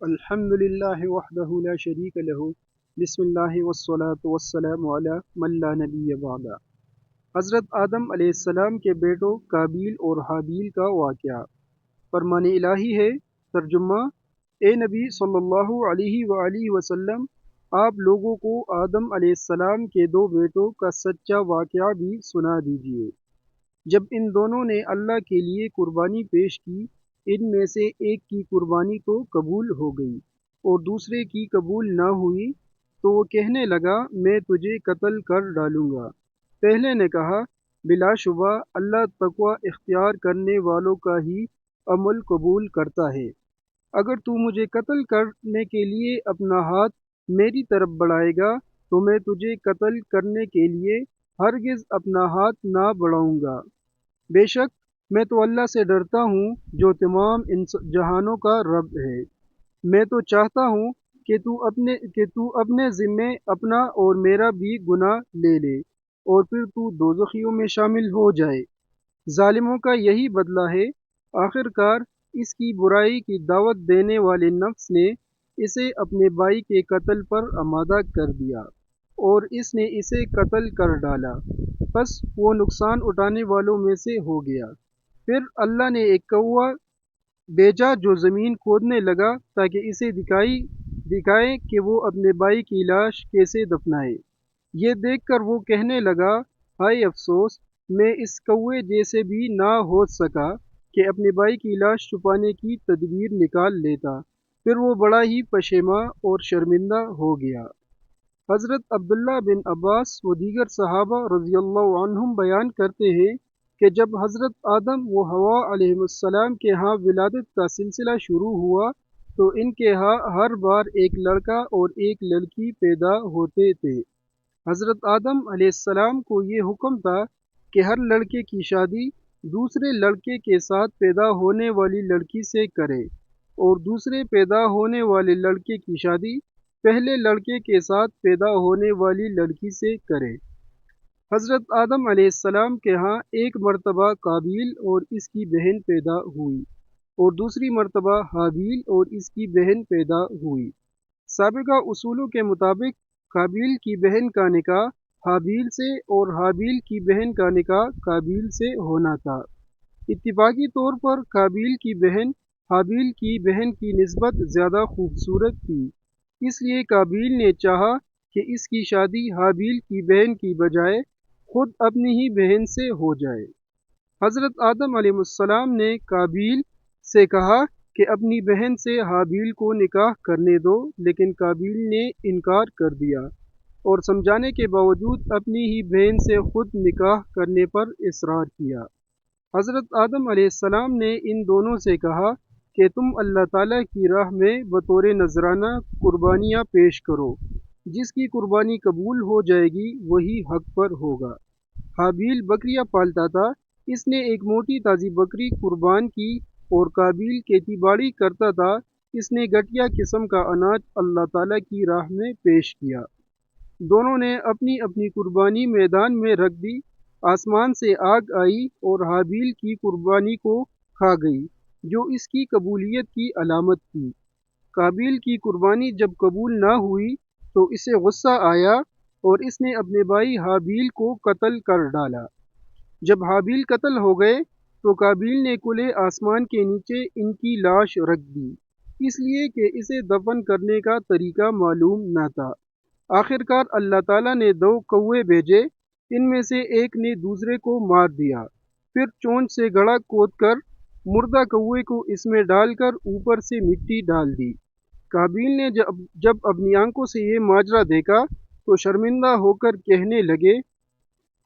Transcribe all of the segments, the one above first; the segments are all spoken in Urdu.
الحمد للہ وحدہ لا شریک لہ بسم اللہ والصلاة والسلام علی من لا نبی بعد۔ حضرت آدم علیہ السلام کے بیٹوں قابیل اور حابیل کا واقعہ۔ فرمان الہی ہے، ترجمہ: اے نبی صلی اللہ علیہ وآلہ وسلم، آپ لوگوں کو آدم علیہ السلام کے دو بیٹوں کا سچا واقعہ بھی سنا دیجیے۔ جب ان دونوں نے اللہ کے لیے قربانی پیش کی، ان میں سے ایک کی قربانی تو قبول ہو گئی اور دوسرے کی قبول نہ ہوئی، تو وہ کہنے لگا، میں تجھے قتل کر ڈالوں گا۔ پہلے نے کہا، بلا شبہ اللہ تقوی اختیار کرنے والوں کا ہی عمل قبول کرتا ہے۔ اگر تو مجھے قتل کرنے کے لیے اپنا ہاتھ میری طرف بڑھائے گا تو میں تجھے قتل کرنے کے لیے ہرگز اپنا ہاتھ نہ بڑھاؤں گا۔ بے شک میں تو اللہ سے ڈرتا ہوں جو تمام جہانوں کا رب ہے۔ میں تو چاہتا ہوں کہ تو اپنے ذمے اپنا اور میرا بھی گناہ لے لے اور پھر تو دوزخیوں میں شامل ہو جائے۔ ظالموں کا یہی بدلہ ہے۔ آخر کار اس کی برائی کی دعوت دینے والے نفس نے اسے اپنے بھائی کے قتل پر آمادہ کر دیا اور اس نے اسے قتل کر ڈالا، پس وہ نقصان اٹھانے والوں میں سے ہو گیا۔ پھر اللہ نے ایک کوا بھیجا جو زمین کھودنے لگا تاکہ اسے دکھائے کہ وہ اپنے بھائی کی لاش کیسے دفنائے۔ یہ دیکھ کر وہ کہنے لگا، ہائے افسوس، میں اس کوے جیسے بھی نہ ہو سکا کہ اپنے بھائی کی لاش چھپانے کی تدبیر نکال لیتا۔ پھر وہ بڑا ہی پشیماں اور شرمندہ ہو گیا۔ حضرت عبداللہ بن عباس و دیگر صحابہ رضی اللہ عنہم بیان کرتے ہیں کہ جب حضرت آدم و حوا علیہ السلام کے ہاں ولادت کا سلسلہ شروع ہوا تو ان کے ہاں ہر بار ایک لڑکا اور ایک لڑکی پیدا ہوتے تھے۔ حضرت آدم علیہ السلام کو یہ حکم تھا کہ ہر لڑکے کی شادی دوسرے لڑکے کے ساتھ پیدا ہونے والی لڑکی سے کرے اور دوسرے پیدا ہونے والے لڑکے کی شادی پہلے لڑکے کے ساتھ پیدا ہونے والی لڑکی سے کرے۔ حضرت آدم علیہ السلام کے ہاں ایک مرتبہ قابیل اور اس کی بہن پیدا ہوئی اور دوسری مرتبہ حابیل اور اس کی بہن پیدا ہوئی۔ سابقہ اصولوں کے مطابق قابیل کی بہن کا نکاح حابیل سے اور حابیل کی بہن کا نکاح قابیل سے ہونا تھا۔ اتفاقی طور پر قابیل کی بہن حابیل کی بہن کی نسبت زیادہ خوبصورت تھی، اس لیے قابیل نے چاہا کہ اس کی شادی حابیل کی بہن کی بجائے خود اپنی ہی بہن سے ہو جائے۔ حضرت آدم علیہ السلام نے قابیل سے کہا کہ اپنی بہن سے حابیل کو نکاح کرنے دو، لیکن قابیل نے انکار کر دیا اور سمجھانے کے باوجود اپنی ہی بہن سے خود نکاح کرنے پر اصرار کیا۔ حضرت آدم علیہ السلام نے ان دونوں سے کہا کہ تم اللہ تعالیٰ کی راہ میں بطور نذرانہ قربانیاں پیش کرو، جس کی قربانی قبول ہو جائے گی وہی حق پر ہوگا۔ حابیل بکریاں پالتا تھا، اس نے ایک موٹی تازی بکری قربان کی اور قابیل کھیتی باڑی کرتا تھا، اس نے گٹھیا قسم کا اناج اللہ تعالیٰ کی راہ میں پیش کیا۔ دونوں نے اپنی اپنی قربانی میدان میں رکھ دی۔ آسمان سے آگ آئی اور حابیل کی قربانی کو کھا گئی، جو اس کی قبولیت کی علامت تھی۔ قابیل کی قربانی جب قبول نہ ہوئی تو اسے غصہ آیا اور اس نے اپنے بھائی حابیل کو قتل کر ڈالا۔ جب حابیل قتل ہو گئے تو قابیل نے کھلے آسمان کے نیچے ان کی لاش رکھ دی، اس لیے کہ اسے دفن کرنے کا طریقہ معلوم نہ تھا۔ آخر کار اللہ تعالیٰ نے دو کوے بھیجے، ان میں سے ایک نے دوسرے کو مار دیا، پھر چونچ سے گڑھا کھود کر مردہ کوے کو اس میں ڈال کر اوپر سے مٹی ڈال دی۔ قابیل نے جب اپنی آنکھوں سے یہ ماجرا دیکھا تو شرمندہ ہو کر کہنے لگے،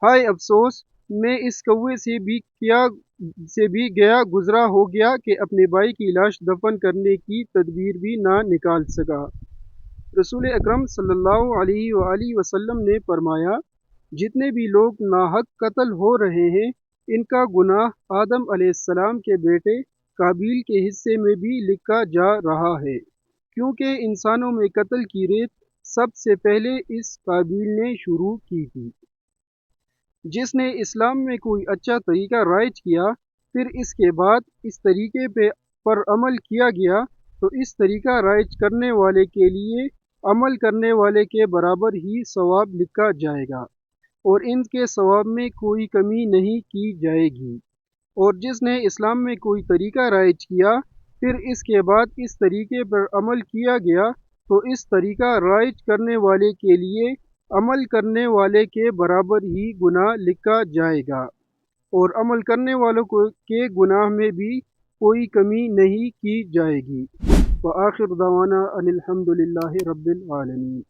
ہائے افسوس، میں اس کوے سے بھی گیا گزرا ہو گیا کہ اپنے بھائی کی لاش دفن کرنے کی تدبیر بھی نہ نکال سکا۔ رسول اکرم صلی اللہ علیہ وآلہ وسلم نے فرمایا، جتنے بھی لوگ ناحق قتل ہو رہے ہیں ان کا گناہ آدم علیہ السلام کے بیٹے قابیل کے حصے میں بھی لکھا جا رہا ہے، کیونکہ انسانوں میں قتل کی ریت سب سے پہلے اس قابیل نے شروع کی تھی۔ جس نے اسلام میں کوئی اچھا طریقہ رائج کیا، پھر اس کے بعد اس طریقے پر عمل کیا گیا تو اس طریقہ رائج کرنے والے کے لیے عمل کرنے والے کے برابر ہی ثواب لکھا جائے گا، اور ان کے ثواب میں کوئی کمی نہیں کی جائے گی۔ اور جس نے اسلام میں کوئی طریقہ رائج کیا، پھر اس کے بعد اس طریقے پر عمل کیا گیا، تو اس طریقہ رائج کرنے والے کے لیے عمل کرنے والے کے برابر ہی گناہ لکھا جائے گا، اور عمل کرنے والوں کے گناہ میں بھی کوئی کمی نہیں کی جائے گی۔ وآخر دعوانا ان الحمد للہ رب العالمین۔